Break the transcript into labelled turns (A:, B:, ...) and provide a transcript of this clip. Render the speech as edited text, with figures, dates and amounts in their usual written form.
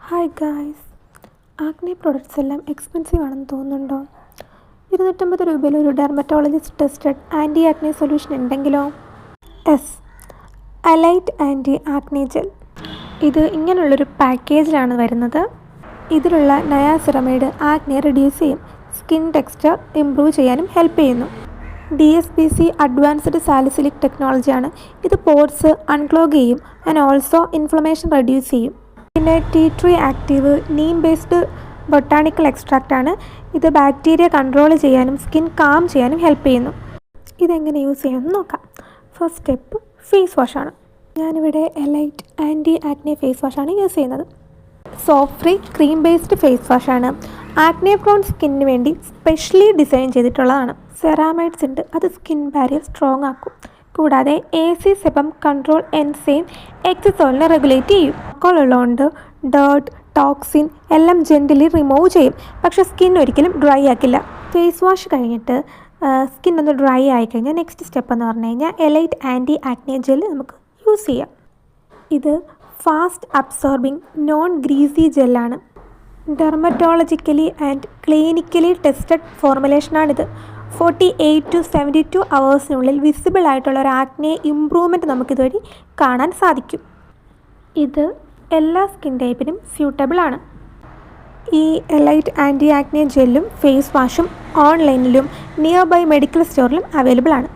A: Hi guys, acne products എല്ലാം expensive ആണെന്ന് തോന്നുന്നുണ്ടോ? 250 രൂപയിൽ ഒരു dermatologist tested anti acne solution ഉണ്ടെങ്കിലോ? Yes, Elite anti acne gel. ഇത് ഇങ്ങനെയുള്ളൊരു പാക്കേജിലാണ് വരുന്നത്. ഇതിലുള്ള നയാസിറമൈഡ് ആക്നെ റിഡ്യൂസ് ചെയ്യും, സ്കിൻ ടെക്സ്ചർ ഇംപ്രൂവ് ചെയ്യാനും ഹെൽപ്പ് ചെയ്യുന്നു. DSPC അഡ്വാൻസ്ഡ് സാലിസിലിക് ടെക്നോളജിയാണ്. ഇത് പോർസ് അൺക്ലോഗ് ചെയ്യും ആൻഡ് ഓൾസോ ഇൻഫ്ലമേഷൻ റെഡ്യൂസ് ചെയ്യും. പിന്നെ tea tree active neem based botanical extract ആണ്. ഇത് ബാക്ടീരിയ കൺട്രോൾ ചെയ്യാനും സ്കിൻ കാം ചെയ്യാനും ഹെൽപ്പ് ചെയ്യുന്നു. ഇതെങ്ങനെ യൂസ് ചെയ്യുമെന്ന് നോക്കാം. ഫസ്റ്റ് സ്റ്റെപ്പ് ഫേസ് വാഷാണ്. ഞാനിവിടെ എലൈറ്റ് ആൻറ്റി ആക്നെ ഫേസ് വാഷാണ് യൂസ് ചെയ്യുന്നത്. Soap free cream based face വാഷാണ്. ആക്നെ പ്രോൺ സ്കിന്നിന് വേണ്ടി സ്പെഷ്യലി ഡിസൈൻ ചെയ്തിട്ടുള്ളതാണ്. സെറാമൈഡ്സ് ഉണ്ട്, അത് സ്കിൻ ബാരിയർ സ്ട്രോങ് ആക്കും. കൂടാതെ AC സെബം കൺട്രോൾ എൻസൈം എക്സസോളിനെ റെഗുലേറ്റ് ചെയ്യും. ആൽക്കഹോൾ ഉള്ളതുകൊണ്ട് ഡേർട്ട്, ടോക്സിൻ എല്ലാം ജെന്റലി റിമൂവ് ചെയ്യും, പക്ഷേ സ്കിൻ ഒരിക്കലും ഡ്രൈ ആക്കില്ല. ഫേസ് വാഷ് കഴിഞ്ഞിട്ട് സ്കിൻ ഒന്ന് ഡ്രൈ ആയിക്കഴിഞ്ഞാൽ നെക്സ്റ്റ് സ്റ്റെപ്പ് എന്ന് പറഞ്ഞു കഴിഞ്ഞാൽ എലൈറ്റ് ആൻറ്റി ആക്നെ ജെൽ നമുക്ക് യൂസ് ചെയ്യാം. ഇത് ഫാസ്റ്റ് അബ്സോർബിങ് നോൺ ഗ്രീസി ജെല്ലാണ്. ഡെർമറ്റോളജിക്കലി ആൻഡ് ക്ലിനിക്കലി ടെസ്റ്റഡ് ഫോർമുലേഷനാണിത്. 48 to 72 അവേഴ്സിനുള്ളിൽ വിസിബിൾ ആയിട്ടുള്ള ഒരു ആക്നെ ഇംപ്രൂവ്മെൻറ്റ് നമുക്കിതുവഴി കാണാൻ സാധിക്കും. ഇത് എല്ലാ സ്കിൻ ടൈപ്പിനും സ്യൂട്ടബിൾ ആണ്. ഈ എലൈറ്റ് ആൻറ്റി ആക്നെ ജെല്ലും ഫേസ് വാഷും ഓൺലൈനിലും നിയർ ബൈ മെഡിക്കൽ സ്റ്റോറിലും അവൈലബിൾ ആണ്.